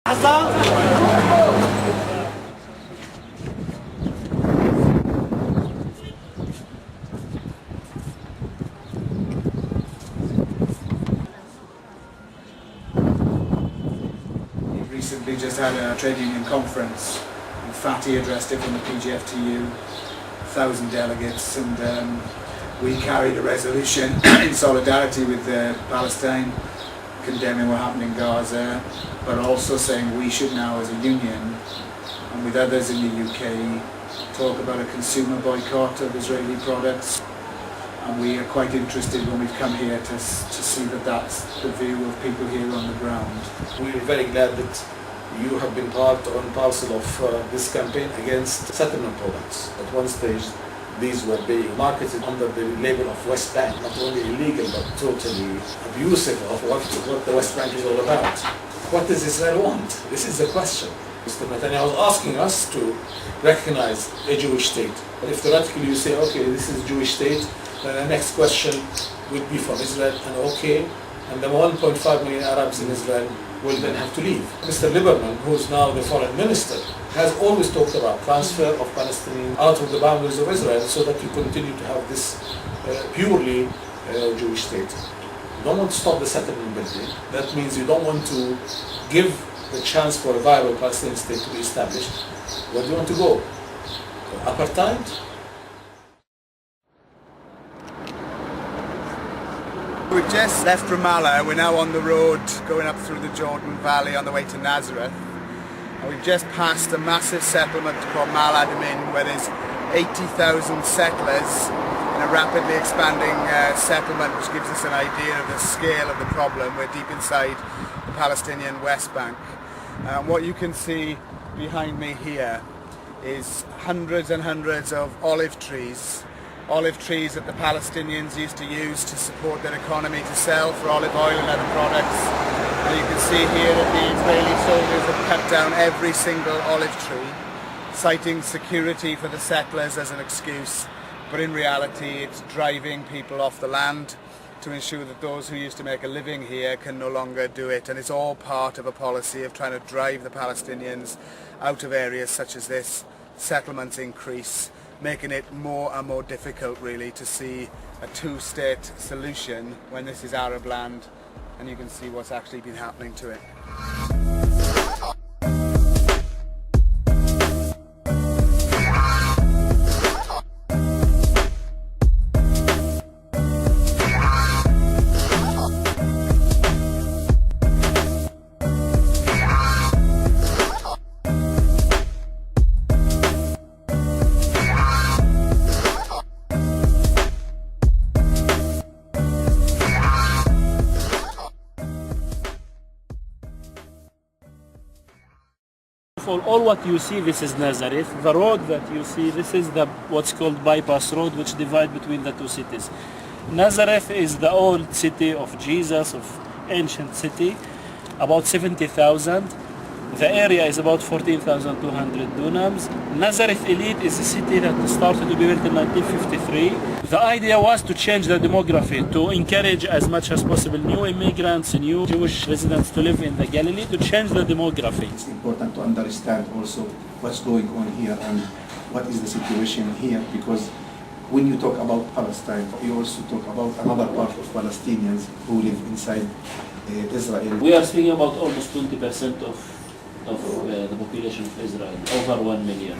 Recently just had a trade union conference. Fatty addressed it from the PGFTU, 1,000 delegates, and we carried a resolution in solidarity with Palestine, condemning what happened in Gaza, but also saying we should now as a union and with others in the UK talk about a consumer boycott of Israeli products. And we are quite interested when we've come here to see that that's the view of people here on the ground. We're very glad that you have been part and parcel of this campaign against settlement products. At one stage, these were being marketed under the label of West Bank, not only illegal but totally abusive of what the West Bank is all about. What does Israel want? This is the question. Mr. Netanyahu is asking us to recognize a Jewish state. But if theoretically you say, okay, this is a Jewish state, then the next question would be from Israel, and okay, and the 1.5 million Arabs in Israel will then have to leave. Mr. Lieberman, who is now the foreign minister, has always talked about transfer of Palestinians out of the boundaries of Israel so that you continue to have this purely Jewish state. You don't want to stop the settlement building. That means you don't want to give the chance for a viable Palestinian state to be established. Where do you want to go? Apartheid? We've just left Ramallah. We're now on the road going up through the Jordan Valley on the way to Nazareth. And we've just passed a massive settlement called Mal Adamin, where there's 80,000 settlers in a rapidly expanding settlement, which gives us an idea of the scale of the problem. We're deep inside the Palestinian West Bank. What you can see behind me here is hundreds and hundreds of olive trees that the Palestinians used to use to support their economy, to sell for olive oil and other products. And you can see here that the Israeli soldiers have cut down every single olive tree, citing security for the settlers as an excuse. But in reality, it's driving people off the land to ensure that those who used to make a living here can no longer do it. And it's all part of a policy of trying to drive the Palestinians out of areas such as this. Settlements increase, making it more and more difficult really to see a two-state solution when this is Arab land, and you can see what's actually been happening to it. All what you see, this is Nazareth. The road that you see, this is the what's called bypass road, which divides between the two cities. Nazareth is the old city of Jesus, of ancient city, about 70,000. The area is about 14,200 dunams. Nazareth Elite is a city that started to be built in 1953. The idea was to change the demography, to encourage as much as possible new immigrants, new Jewish residents to live in the Galilee, to change the demography. It's important to understand also what's going on here and what is the situation here, because when you talk about Palestine, you also talk about another part of Palestinians who live inside Israel. We are speaking about almost 20% of the population of Israel, over 1 million.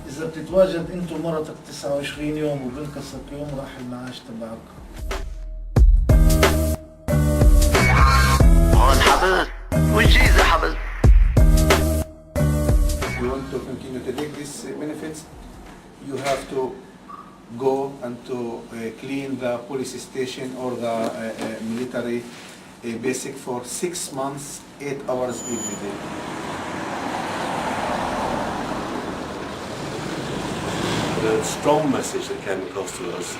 إذا بتتواجد أنت ومرتك 29 يوم وبنتك 6 يوم راح المعاش تبعك. هون حبس والجيزة حبس. You want to continue to take these benefits, you have to go and to clean the police station or the military basic for 6 months, 8 hours every day. The strong message that came across to us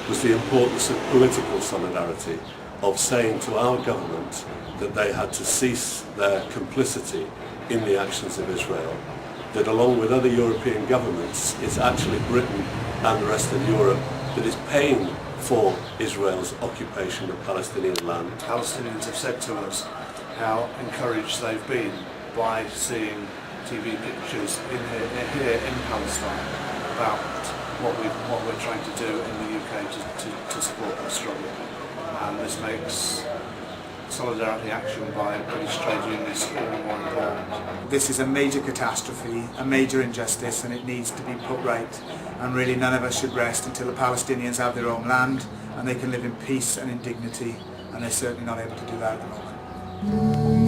was the importance of political solidarity, of saying to our government that they had to cease their complicity in the actions of Israel, that along with other European governments, it's actually Britain and the rest of Europe that is paying for Israel's occupation of Palestinian land. Palestinians have said to us how encouraged they've been by seeing TV pictures here in Palestine about what we're trying to do in the UK to support their struggle. And this makes solidarity action by British trade unions all the more important. This is a major catastrophe, a major injustice, and it needs to be put right. And really none of us should rest until the Palestinians have their own land and they can live in peace and in dignity, and they're certainly not able to do that at the moment.